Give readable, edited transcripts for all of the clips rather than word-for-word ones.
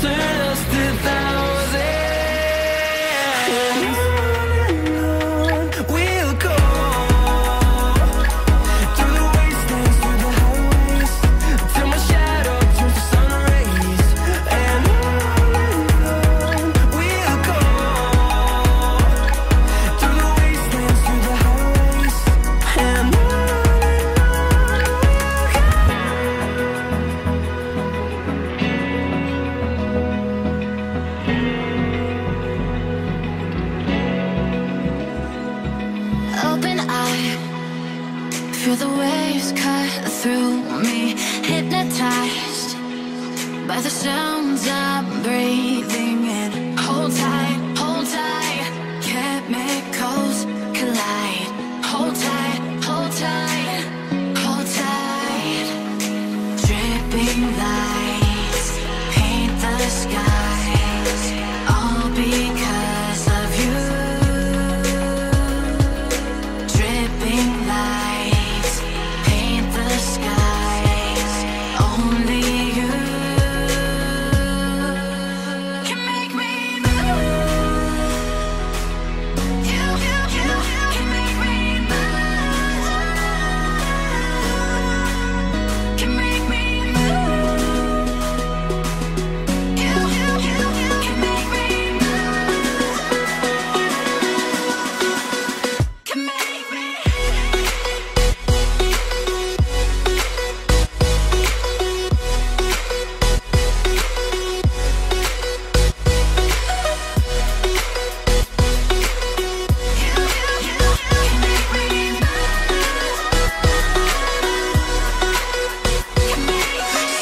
turn us to thousands. We'll go through the wastelands, through the highways, till my shadow turns to sun rays. And on we'll go through the wastelands, through the highways, and on. Open eye, feel the waves cut through me, hypnotized by the sounds I'm breathing in. Hold tight, chemicals collide. Hold tight, hold tight, hold tight. Dripping lights paint the skies, all because of you. Dripping lights paint the skies, only you can make me move. You can make me move. Can make me move. You can make me move. Can make me.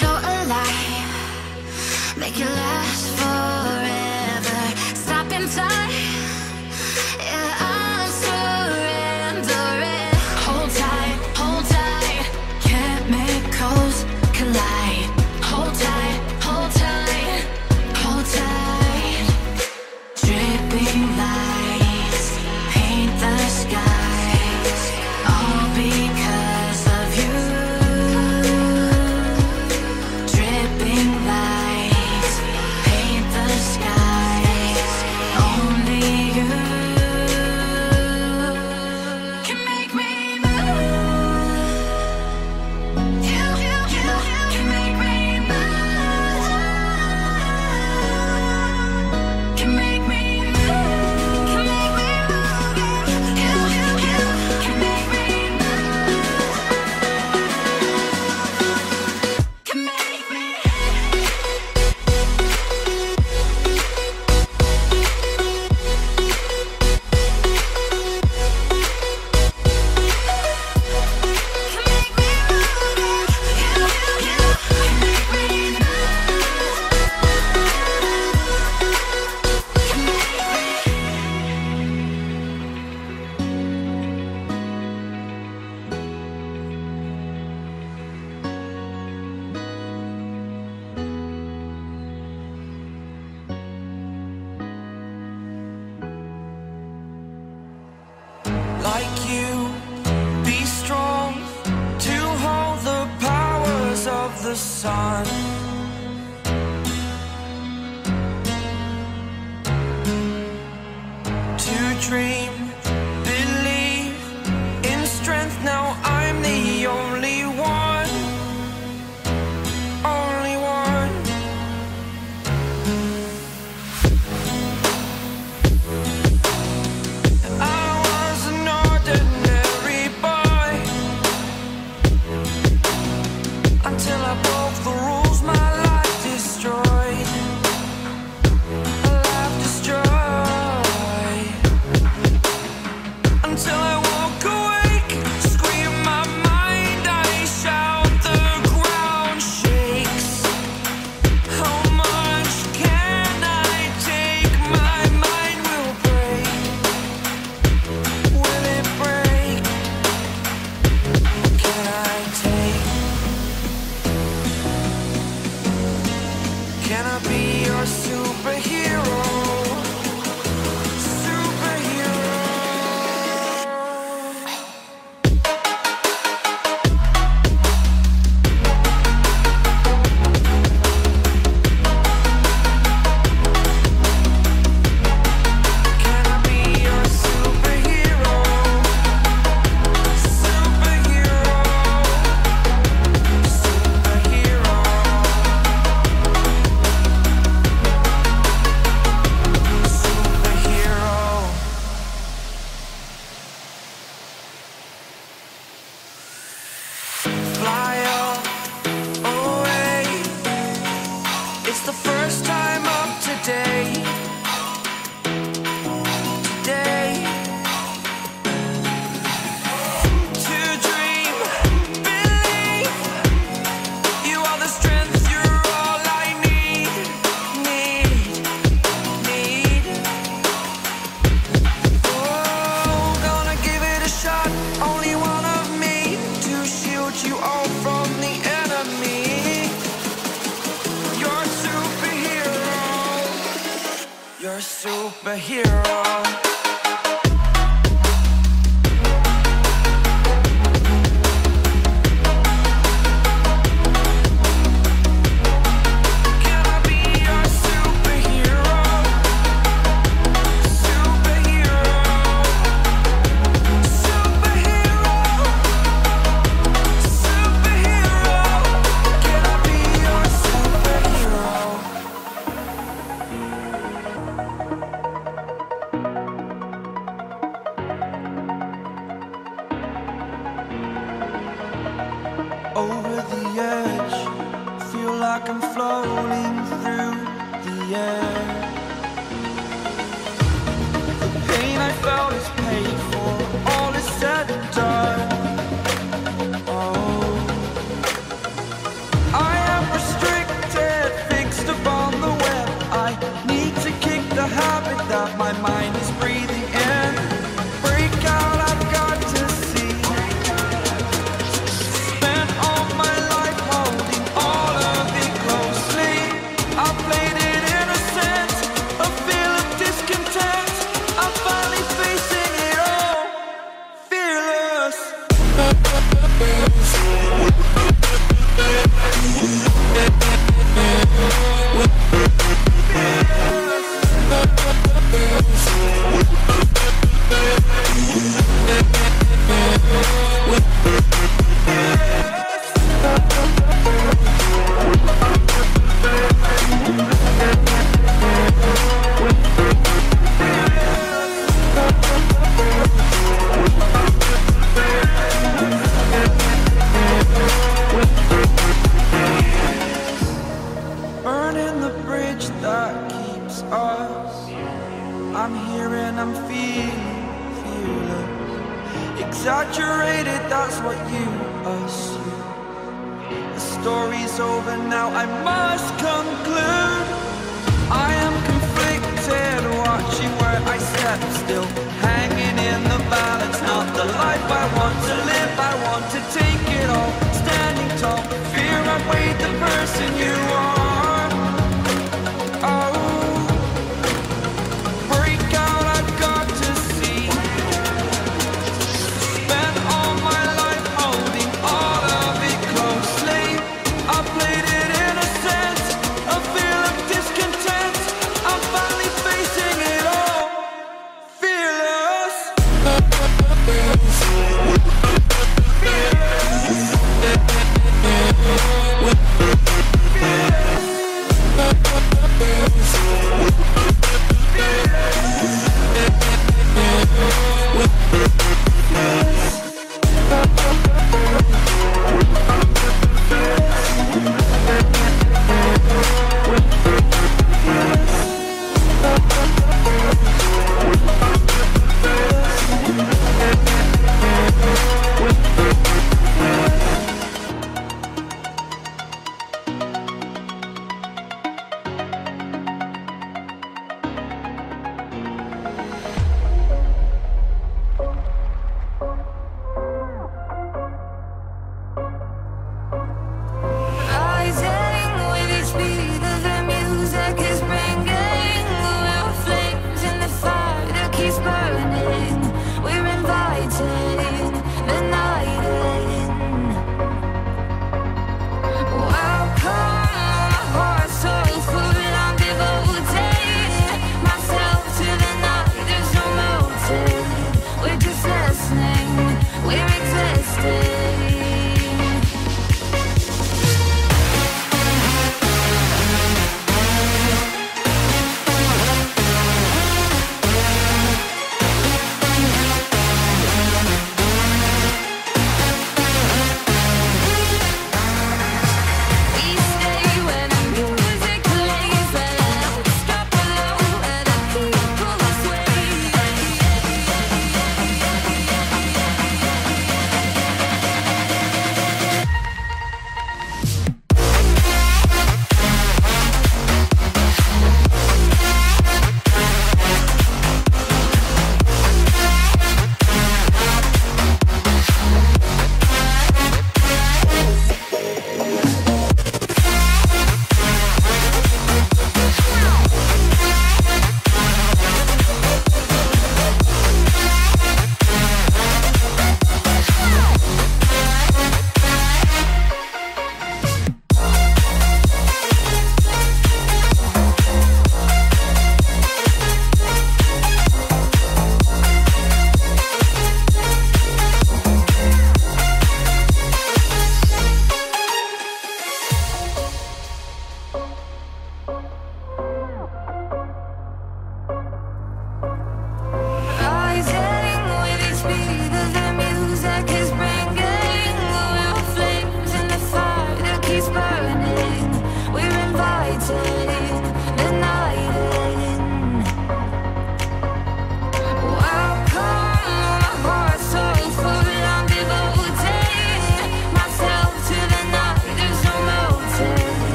So alive, make it last forever. Stop in time, yeah, I'm surrendering. Hold tight, chemicals collide. Hold tight, hold tight, hold tight. Dripping lights paint the skies, all because of you. Dripping lights paint the skies, only you can make me move. You can make me move. Can make me move. Can make me move. You can make me move. Can make me. Like you, be strong to hold the powers of the sun. To dream, believe in strength. Now I'm the only one, only one. I was an ordinary boy until I broke the rules. My life destroyed, a life destroyed. Until I woke awake, scream my mind, I shout, the ground shakes. How much can I take? My mind will break. Will it break? Can I take? Can I be your superhero? Superhero. It's the first time of today. Today. To dream, believe. You are the strength, you're all I need. Oh, gonna give it a shot. Only one of me to shield you all from the enemy. You're a superhero. You're a superhero. Can I be your superhero? Superhero. Superhero. Superhero. Can I be your superhero? Over the edge, feel like I'm floating through the air. The pain I felt is paid for, all is said and done. Oh, I am restricted, fixed upon the web. I need to kick the habit that my mind is breathing in. Break out, I've got to see. Spent all my life holding all of it closely. I played it innocent, a feel of discontent. I'm finally facing it all, fearless. Burning the bridge that keeps us. I'm here and I'm feeling fearless. Exaggerated, that's what you assume. The story's over now, I must conclude. I am conflicted, watching where I step still. Hanging in the balance, not the life I want to live. I want to take it all, standing tall. Fear I weighed the person you are. Oh, break out, I've got to see. Spent all my life holding all of it closely. I played it innocent, a feel of discontent. I'm finally facing it all, fearless.